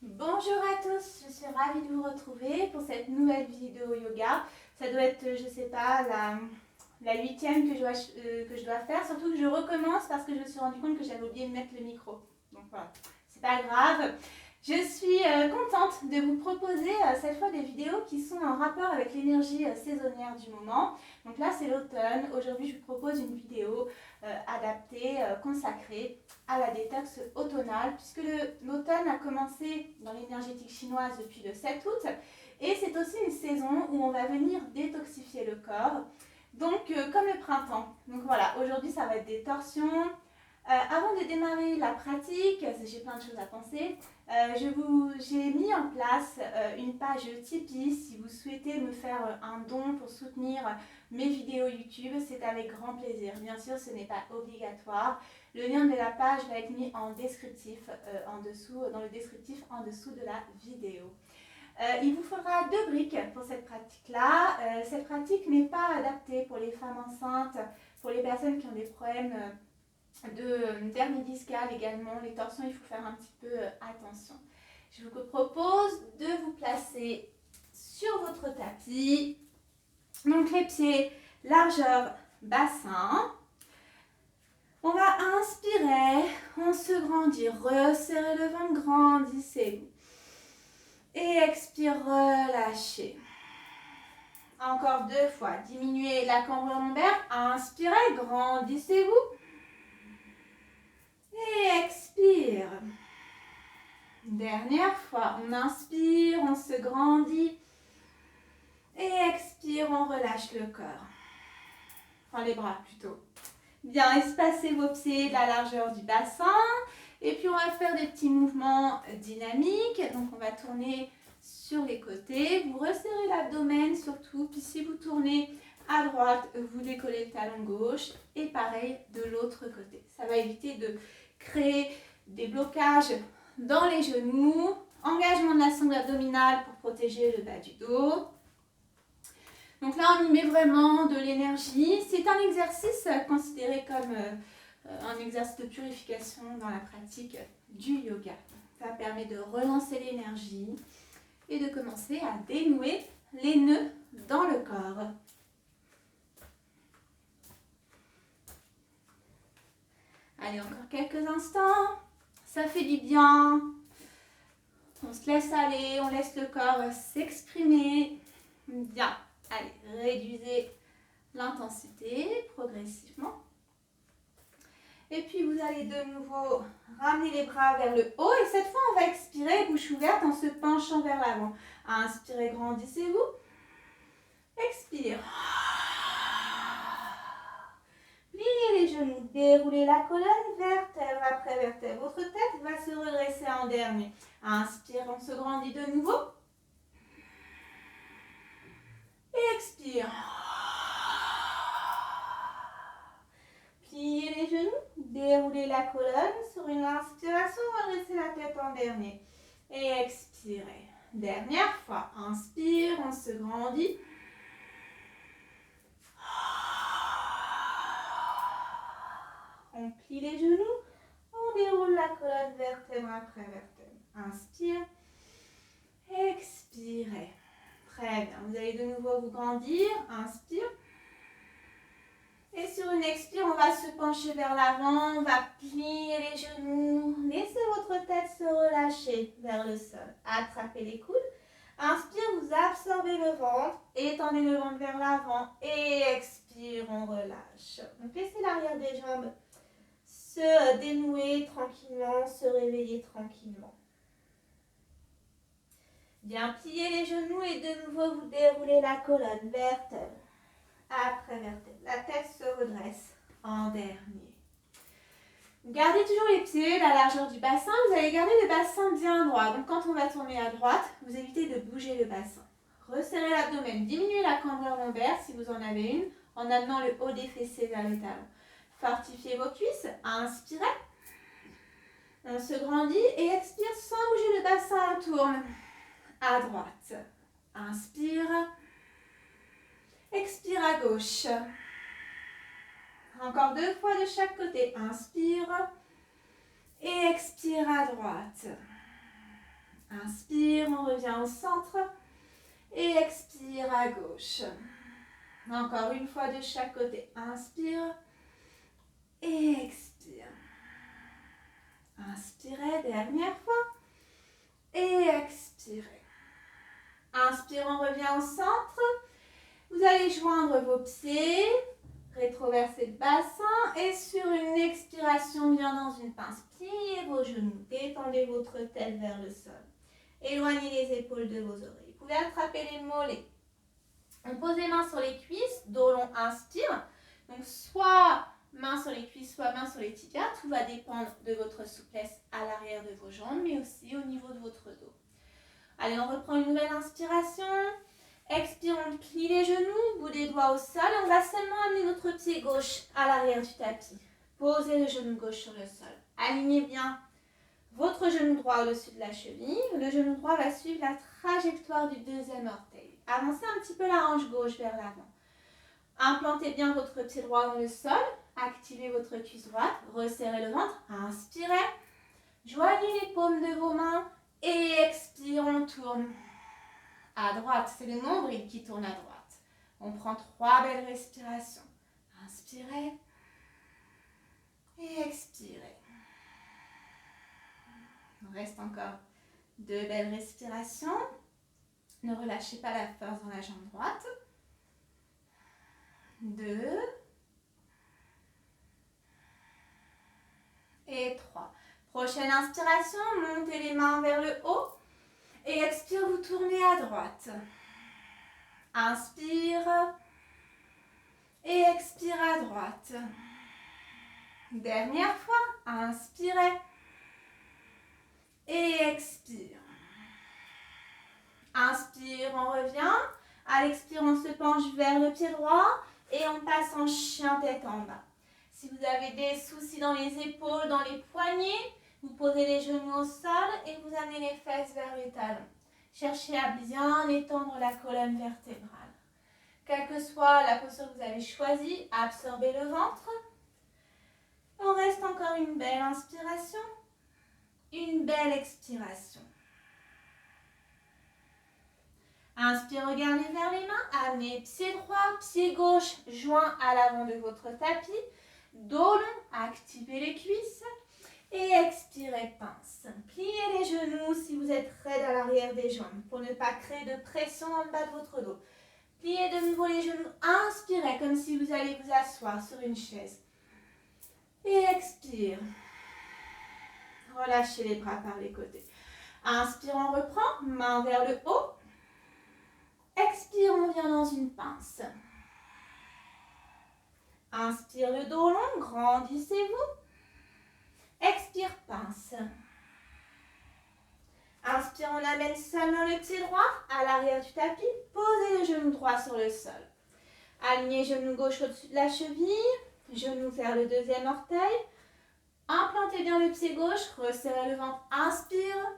Bonjour à tous, je suis ravie de vous retrouver pour cette nouvelle vidéo yoga. Ça doit être, je sais pas, la 8e que je dois faire, surtout que je recommence parce que je me suis rendu compte que j'avais oublié de mettre le micro. Donc voilà, c'est pas grave. Je suis contente de vous proposer cette fois des vidéos qui sont en rapport avec l'énergie saisonnière du moment. Donc là c'est l'automne, aujourd'hui je vous propose une vidéo adaptée, consacrée à la détox automnale, puisque l'automne a commencé dans l'énergétique chinoise depuis le 7 août, et c'est aussi une saison où on va venir détoxifier le corps, donc comme le printemps. Donc voilà, aujourd'hui ça va être des torsions. Avant de démarrer la pratique, j'ai plein de choses à penser, j'ai mis en place une page Tipeee. Si vous souhaitez me faire un don pour soutenir mes vidéos YouTube, c'est avec grand plaisir. Bien sûr, ce n'est pas obligatoire. Le lien de la page va être mis en descriptif en dessous, dans le descriptif en dessous de la vidéo. Il vous faudra 2 briques pour cette pratique-là. Cette pratique n'est pas adaptée pour les femmes enceintes, pour les personnes qui ont des problèmes d'hernie discale également. Les torsions, il faut faire un petit peu attention. Je vous propose de vous placer sur votre tapis. Donc les pieds largeur bassin. On va inspirer, on se grandit, resserrez le ventre, grandissez-vous. Et expire, relâchez. Encore 2 fois, diminuez la cambrure lombaire, inspirez, grandissez-vous. Et expire. Dernière fois, on inspire, on se grandit. Et expire, on relâche le corps. Enfin les bras plutôt. Bien, espacez vos pieds de la largeur du bassin. Et puis on va faire des petits mouvements dynamiques. Donc on va tourner sur les côtés. Vous resserrez l'abdomen surtout. Puis si vous tournez à droite, vous décollez le talon gauche. Et pareil de l'autre côté. Ça va éviter de créer des blocages dans les genoux. Engagement de la sangle abdominale pour protéger le bas du dos. Donc là, on y met vraiment de l'énergie. C'est un exercice considéré comme un exercice de purification dans la pratique du yoga. Ça permet de relancer l'énergie et de commencer à dénouer les nœuds dans le corps. Allez, encore quelques instants. Ça fait du bien. On se laisse aller, on laisse le corps s'exprimer. Bien. Allez, réduisez l'intensité progressivement. Et puis vous allez de nouveau ramener les bras vers le haut. Et cette fois, on va expirer, bouche ouverte, en se penchant vers l'avant. Inspirez, grandissez-vous. Expire. Pliez les genoux, déroulez la colonne, vertèbre après vertèbre. Votre tête va se redresser en dernier. Inspire, on se grandit de nouveau. Et expire. Pliez les genoux, déroulez la colonne. Sur une inspiration, redressez la tête en dernier. Et expirez. Dernière fois. Inspire, on se grandit. On plie les genoux. On déroule la colonne vertèbre après vertèbre. Inspire. Expirez. Très bien. Vous allez de nouveau vous grandir. Inspire. Et sur une expire, on va se pencher vers l'avant, on va plier les genoux. Laissez votre tête se relâcher vers le sol. Attrapez les coudes. Inspire, vous absorbez le ventre. Étendez le ventre vers l'avant. Et expire, on relâche. Donc laissez l'arrière des jambes se dénouer tranquillement, se réveiller tranquillement. Bien, pliez les genoux et de nouveau vous déroulez la colonne vertèbre après vertèbre. La tête se redresse en dernier. Gardez toujours les pieds, la largeur du bassin. Vous allez garder le bassin bien droit. Donc quand on va tourner à droite, vous évitez de bouger le bassin. Resserrez l'abdomen, diminuez la cambrure lombaire si vous en avez une, en amenant le haut des fessiers vers les talons. Fortifiez vos cuisses. Inspirez. On se grandit et expire sans bouger le bassin. On tourne à droite. Inspire. Expire à gauche. Encore 2 fois de chaque côté. Inspire. Et expire à droite. Inspire, on revient au centre. Et expire à gauche. Encore une fois de chaque côté. Inspire. Et expire. Inspirez, dernière fois. Et expirez. Inspire, on revient au centre. Vous allez joindre vos pieds. Rétroverser le bassin. Et sur une expiration, on vient dans une pince. Pliez vos genoux. Détendez votre tête vers le sol. Éloignez les épaules de vos oreilles. Vous pouvez attraper les mollets. On pose les mains sur les cuisses, dos long, inspire. Donc soit main sur les cuisses, soit main sur les tibias. Tout va dépendre de votre souplesse à l'arrière de vos jambes, mais aussi au niveau de votre dos. Allez, on reprend une nouvelle inspiration. Expire, on plie les genoux, bout des doigts au sol. On va seulement amener notre pied gauche à l'arrière du tapis. Posez le genou gauche sur le sol. Alignez bien votre genou droit au-dessus de la cheville. Le genou droit va suivre la trajectoire du deuxième orteil. Avancez un petit peu la hanche gauche vers l'avant. Implantez bien votre pied droit dans le sol. Activez votre cuisse droite. Resserrez le ventre. Inspirez. Joignez les paumes de vos mains. Et expire, on tourne à droite. C'est le nombril qui tourne à droite. On prend 3 belles respirations. Inspirez. Et expirez. Il reste encore 2 belles respirations. Ne relâchez pas la force dans la jambe droite. 2. Et 3. Prochaine inspiration, montez les mains vers le haut. Et expire, vous tournez à droite. Inspire. Et expire à droite. Dernière fois, inspirez. Et expire. Inspire, on revient. À l'expire, on se penche vers le pied droit et on passe en chien tête en bas. Si vous avez des soucis dans les épaules, dans les poignets, vous posez les genoux au sol et vous amenez les fesses vers les talons. Cherchez à bien étendre la colonne vertébrale. Quelle que soit la posture que vous avez choisie, absorbez le ventre. On reste encore une belle inspiration. Une belle expiration. Inspire, regardez vers les mains. Amenez pied droit, pied gauche, joint à l'avant de votre tapis. Dos long, activez les cuisses. Et expirez, pince. Pliez les genoux si vous êtes raide à l'arrière des jambes pour ne pas créer de pression en bas de votre dos. Pliez de nouveau les genoux. Inspirez comme si vous allez vous asseoir sur une chaise. Et expire. Relâchez les bras par les côtés. Inspire, on reprend. Main vers le haut. Expire, on vient dans une pince. Inspire, le dos long, grandissez-vous. Expire, pince. Inspire, on amène seulement le pied droit à l'arrière du tapis. Posez le genou droit sur le sol. Alignez genou gauche au-dessus de la cheville. Genou vers le deuxième orteil. Implantez bien le pied gauche. Resserrez le ventre. Inspire.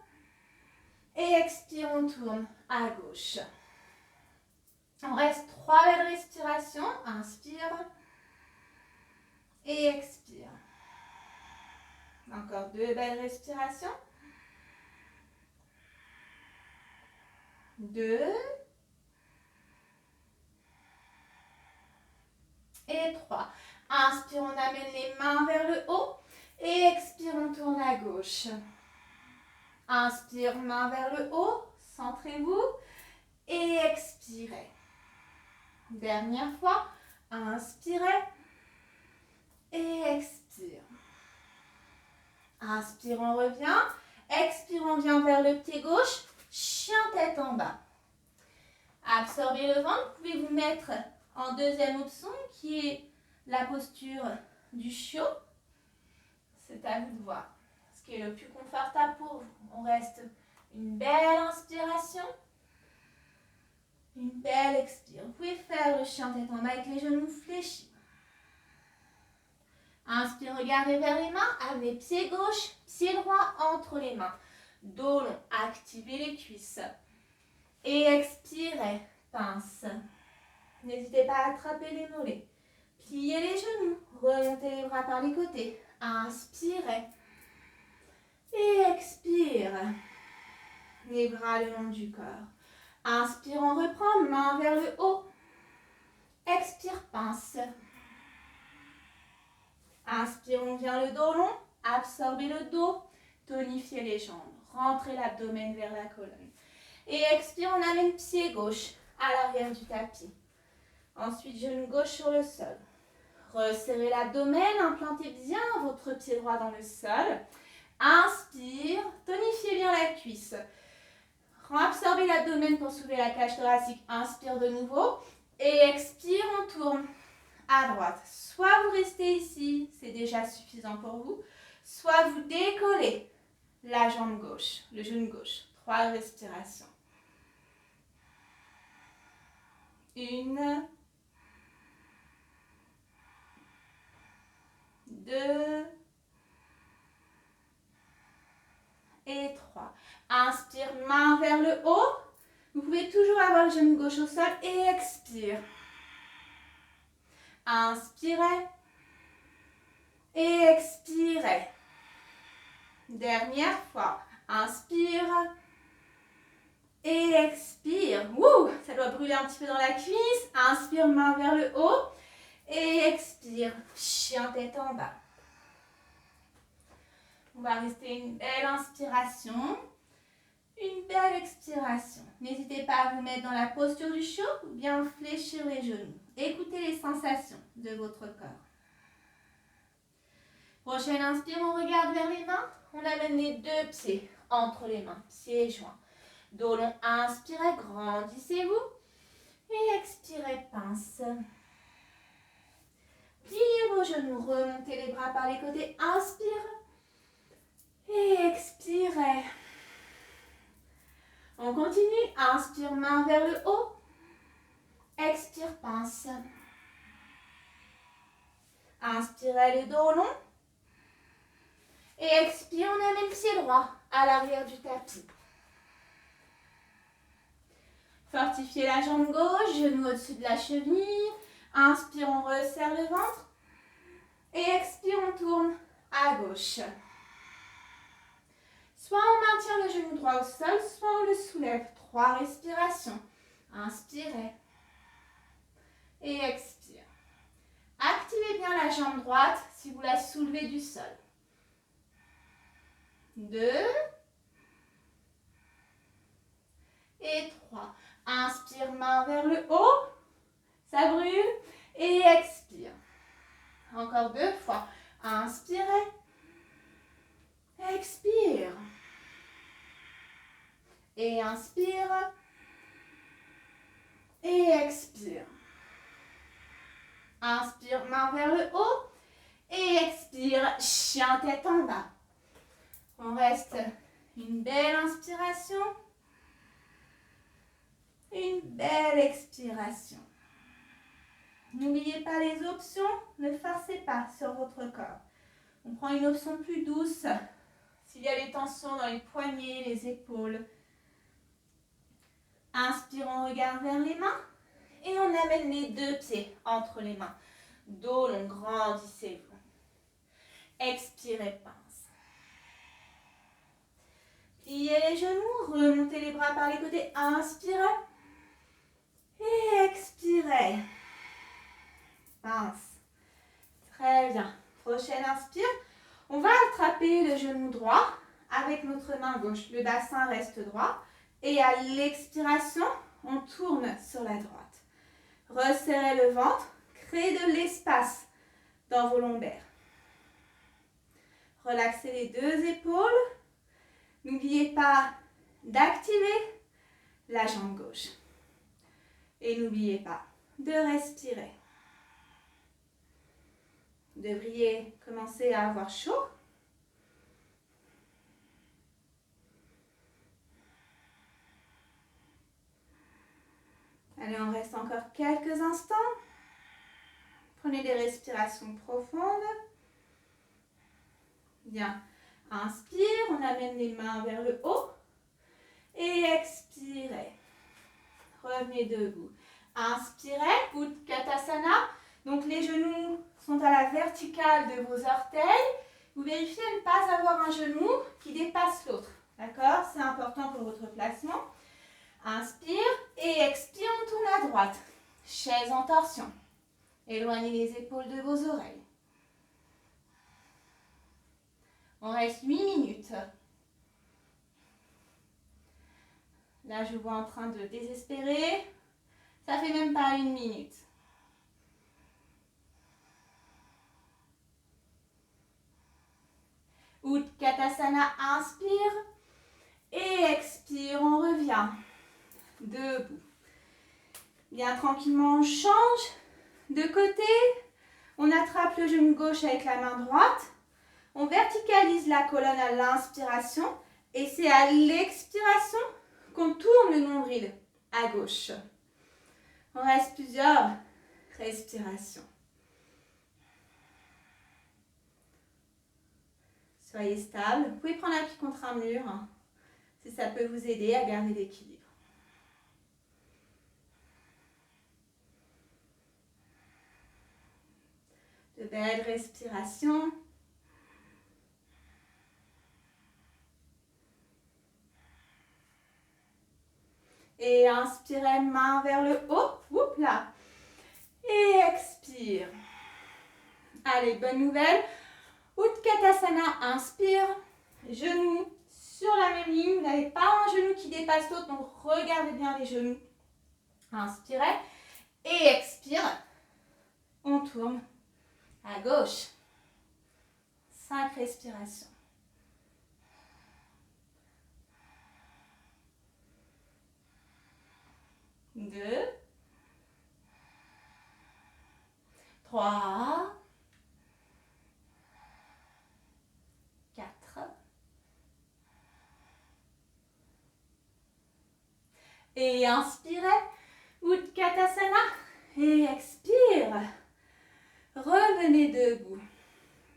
Et expire, on tourne à gauche. On reste 3 belles respirations. Inspire. Et expire. Encore 2 belles respirations. 2. Et 3. Inspire, on amène les mains vers le haut. Et expire, on tourne à gauche. Inspire, main vers le haut. Centrez-vous. Et expirez. Dernière fois. Inspirez. Et expire. Inspire, on revient. Expire, on vient vers le pied gauche. Chien tête en bas. Absorbez le ventre. Vous pouvez vous mettre en deuxième option qui est la posture du chiot. C'est à vous de voir ce qui est le plus confortable pour vous. On reste une belle inspiration. Une belle expire. Vous pouvez faire le chien tête en bas avec les genoux fléchis. Inspire, regardez vers les mains. Amenez pied gauche, pied droit entre les mains. Dos long, activez les cuisses. Et expirez, pince. N'hésitez pas à attraper les mollets. Pliez les genoux, remontez les bras par les côtés. Inspirez. Et expire. les bras le long du corps. Inspire, on reprend, main vers le haut. Expire, pince. Inspire, on vient le dos long. Absorbez le dos. Tonifiez les jambes. Rentrez l'abdomen vers la colonne. Et expire, on amène pied gauche à l'arrière du tapis. Ensuite, genou gauche sur le sol. Resserrez l'abdomen, implantez bien votre pied droit dans le sol. Inspire, tonifiez bien la cuisse. Absorbez l'abdomen pour soulever la cage thoracique. Inspire de nouveau. Et expire, on tourne à droite. Soit vous restez ici, c'est déjà suffisant pour vous. Soit vous décollez la jambe gauche, le genou gauche. 3 respirations. 1, 2 et 3. Inspire, main vers le haut. Vous pouvez toujours avoir le genou gauche au sol et expire. Inspirez et expirez. Dernière fois. Inspire et expire. Ouh, ça doit brûler un petit peu dans la cuisse. Inspire, main vers le haut et expire. Chien tête en bas. On va rester une belle inspiration. Une belle expiration. N'hésitez pas à vous mettre dans la posture du chiot ou bien fléchir les genoux. Écoutez les sensations de votre corps. Prochaine inspire, on regarde vers les mains. On amène les 2 pieds entre les mains, pieds joints. Dos long, inspirez, grandissez-vous. Et expirez, pince. Pliez vos genoux, remontez les bras par les côtés. Inspire. Et expirez. On continue. Inspire, main vers le haut. Expire, pince. Inspirez le dos long. Et expire, on amène pied droit à l'arrière du tapis. Fortifiez la jambe gauche, genou au-dessus de la cheville. Inspire, on resserre le ventre. Et expire, on tourne à gauche. Soit on maintient le genou droit au sol, soit on le soulève. 3 respirations. Inspirez. Et expire. Activez bien la jambe droite si vous la soulevez du sol. 2. Et 3. Inspire, main vers le haut. Ça brûle. Et expire. Encore 2 fois. Inspirez. Expire. Et inspire. Et expire. Inspire, main vers le haut. Et expire, chien tête en bas. On reste une belle inspiration. Une belle expiration. N'oubliez pas les options. Ne forcez pas sur votre corps. On prend une option plus douce. S'il y a des tensions dans les poignets, les épaules. Inspire, on regarde vers les mains. Et on amène les 2 pieds entre les mains. Dos long, grandissez-vous. Expirez, pince. Pliez les genoux, remontez les bras par les côtés. Inspirez. Et expirez. Pince. Très bien. Prochaine inspire. On va attraper le genou droit avec notre main gauche. Le bassin reste droit. Et à l'expiration, on tourne sur la droite. Resserrez le ventre. Créez de l'espace dans vos lombaires. Relaxez les 2 épaules. N'oubliez pas d'activer la jambe gauche. Et n'oubliez pas de respirer. Vous devriez commencer à avoir chaud. Allez, on reste encore quelques instants. Prenez des respirations profondes. Bien. Inspire, on amène les mains vers le haut. Et expirez. Revenez debout. Inspirez, Utkatasana. Donc les genoux sont à la verticale de vos orteils. Vous vérifiez de ne pas avoir un genou qui dépasse l'autre. D'accord? C'est important pour votre placement. Inspire et expire, on tourne à droite. Chaise en torsion. Éloignez les épaules de vos oreilles. On reste 8 minutes. Là, je vous vois en train de désespérer. Ça fait même pas 1 minute. Utkatasana, inspire. Et expire, on revient. Debout. Bien tranquillement, on change de côté. On attrape le genou gauche avec la main droite. On verticalise la colonne à l'inspiration. Et c'est à l'expiration qu'on tourne le nombril à gauche. On reste plusieurs respirations. Soyez stable. Vous pouvez prendre appui contre un mur si ça peut vous aider à garder l'équilibre. De belles respirations. Et inspirez, main vers le haut. Oups là. Et expire. Allez, bonne nouvelle. Utkatasana, inspire. Genoux sur la même ligne. Vous n'avez pas un genou qui dépasse l'autre, donc regardez bien les genoux. Inspirez. Et expire. On tourne à gauche. 5 respirations. 2, 3, 4. Et inspirez. Utkatasana. Et expire. Revenez debout.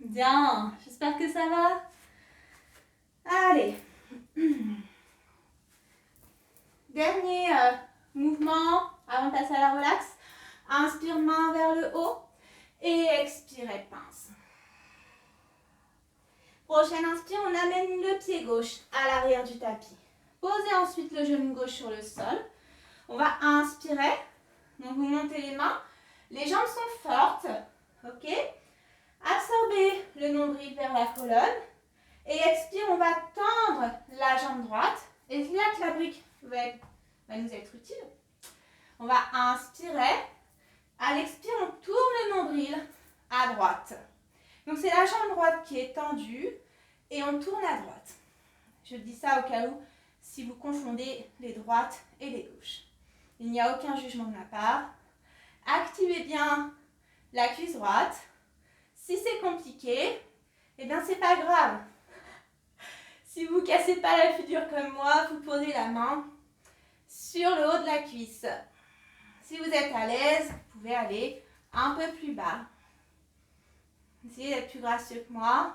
Bien. J'espère que ça va. Allez. Dernier mouvement avant de passer à la relax. Inspire, main vers le haut. Et expirez, pince. Prochaine inspire, on amène le pied gauche à l'arrière du tapis. Posez ensuite le genou gauche sur le sol. On va inspirer. Donc vous montez les mains. Les jambes sont fortes. Ok? Absorbez le nombril vers la colonne. Et expire, on va tendre la jambe droite. Et c'est là que la brique va nous être utile. On va inspirer. À l'expire, on tourne le nombril à droite. Donc c'est la jambe droite qui est tendue et on tourne à droite. Je dis ça au cas où si vous confondez les droites et les gauches. Il n'y a aucun jugement de ma part. Activez bien la cuisse droite. Si c'est compliqué, eh bien c'est pas grave. Si vous ne cassez pas la figure comme moi, vous posez la main sur le haut de la cuisse. Si vous êtes à l'aise, vous pouvez aller un peu plus bas. Essayez d'être plus gracieux que moi.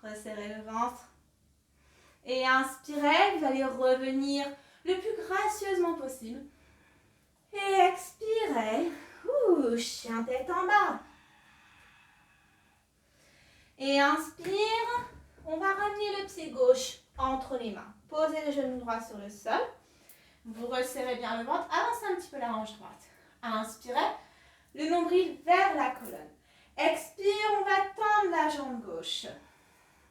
Resserrez le ventre. Et inspirez, vous allez revenir le plus gracieusement possible. Et expirez. Chien tête en bas. Et inspire. On va ramener le pied gauche entre les mains. Posez le genou droit sur le sol. Vous resserrez bien le ventre. Avancez un petit peu la hanche droite. Inspirez. Le nombril vers la colonne. Expire, on va tendre la jambe gauche.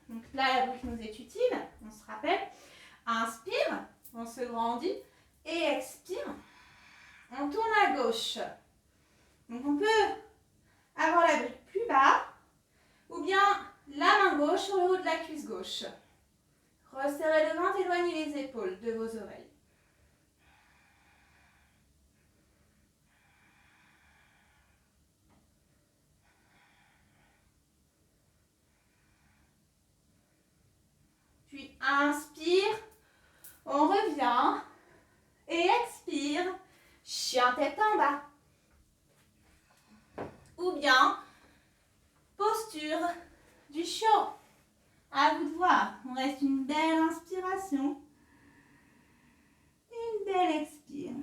Donc là, la brique nous est utile. On se rappelle. Inspire, on se grandit. Et expire. On tourne à gauche. Donc on peut avoir la brique plus bas. Ou bien la main gauche sur le haut de la cuisse gauche. Resserrez le ventre, éloignez les épaules de vos oreilles. Puis inspire, on revient et expire, chien tête en bas. Ou bien posture du chiot. À vous de voir. On reste une belle inspiration. Une belle expire.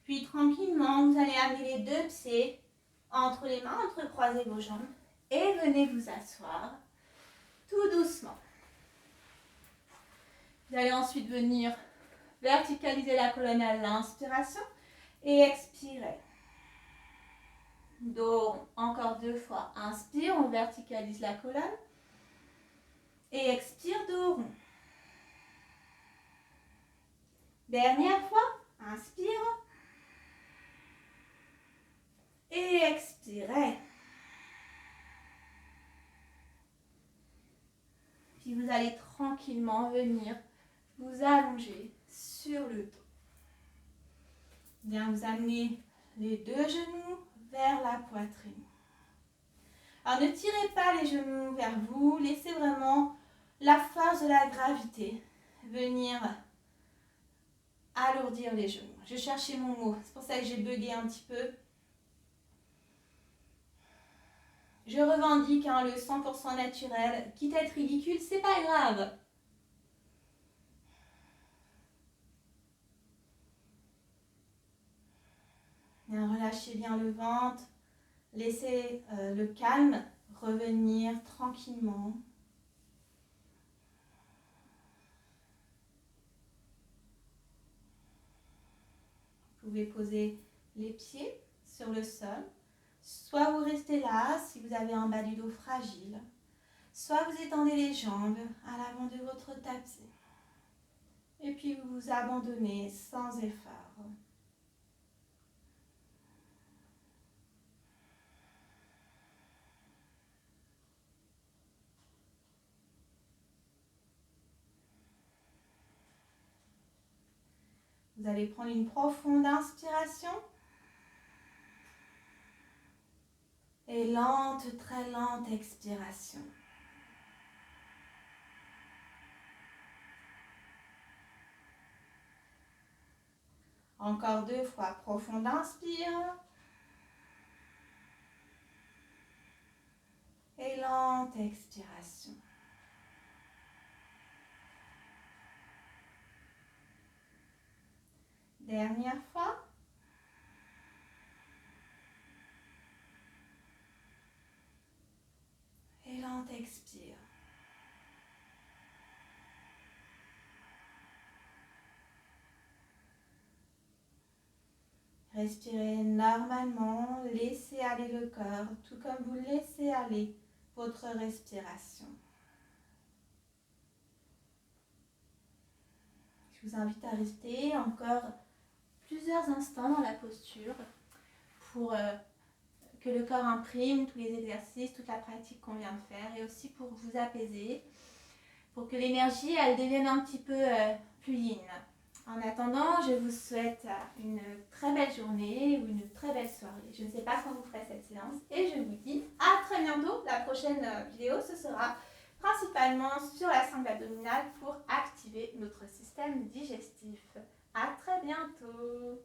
Puis tranquillement, vous allez amener les deux pieds entre les mains, entrecroisez vos jambes et venez vous asseoir tout doucement. Vous allez ensuite venir verticaliser la colonne à l'inspiration et expirer. Dos rond, encore 2 fois. Inspire, on verticalise la colonne. Et expire, dos rond. Dernière fois, inspire. Et expirez. Puis vous allez tranquillement venir vous allonger sur le dos. Bien vous amener les 2 genoux vers la poitrine. Alors ne tirez pas les genoux vers vous, laissez vraiment la force de la gravité venir alourdir les genoux. Je cherchais mon mot, c'est pour ça que j'ai bugué un petit peu. Je revendique le 100% naturel, quitte à être ridicule, c'est pas grave. Bien, relâchez bien le ventre, laissez le calme revenir tranquillement. Vous pouvez poser les pieds sur le sol. Soit vous restez là si vous avez un bas du dos fragile, soit vous étendez les jambes à l'avant de votre tapis. Et puis vous vous abandonnez sans effort. Vous allez prendre une profonde inspiration. Et lente, très lente expiration. Encore 2 fois, profonde inspire. Et lente expiration. Dernière fois. Et lente expire. Respirez normalement, laissez aller le corps, tout comme vous laissez aller votre respiration. Je vous invite à rester encore plusieurs instants dans la posture pour que le corps imprime tous les exercices, toute la pratique qu'on vient de faire et aussi pour vous apaiser, pour que l'énergie elle devienne un petit peu plus yin. En attendant, je vous souhaite une très belle journée ou une très belle soirée. Je ne sais pas quand vous ferez cette séance et je vous dis à très bientôt. La prochaine vidéo, ce sera principalement sur la sangle abdominale pour activer notre système digestif. À très bientôt.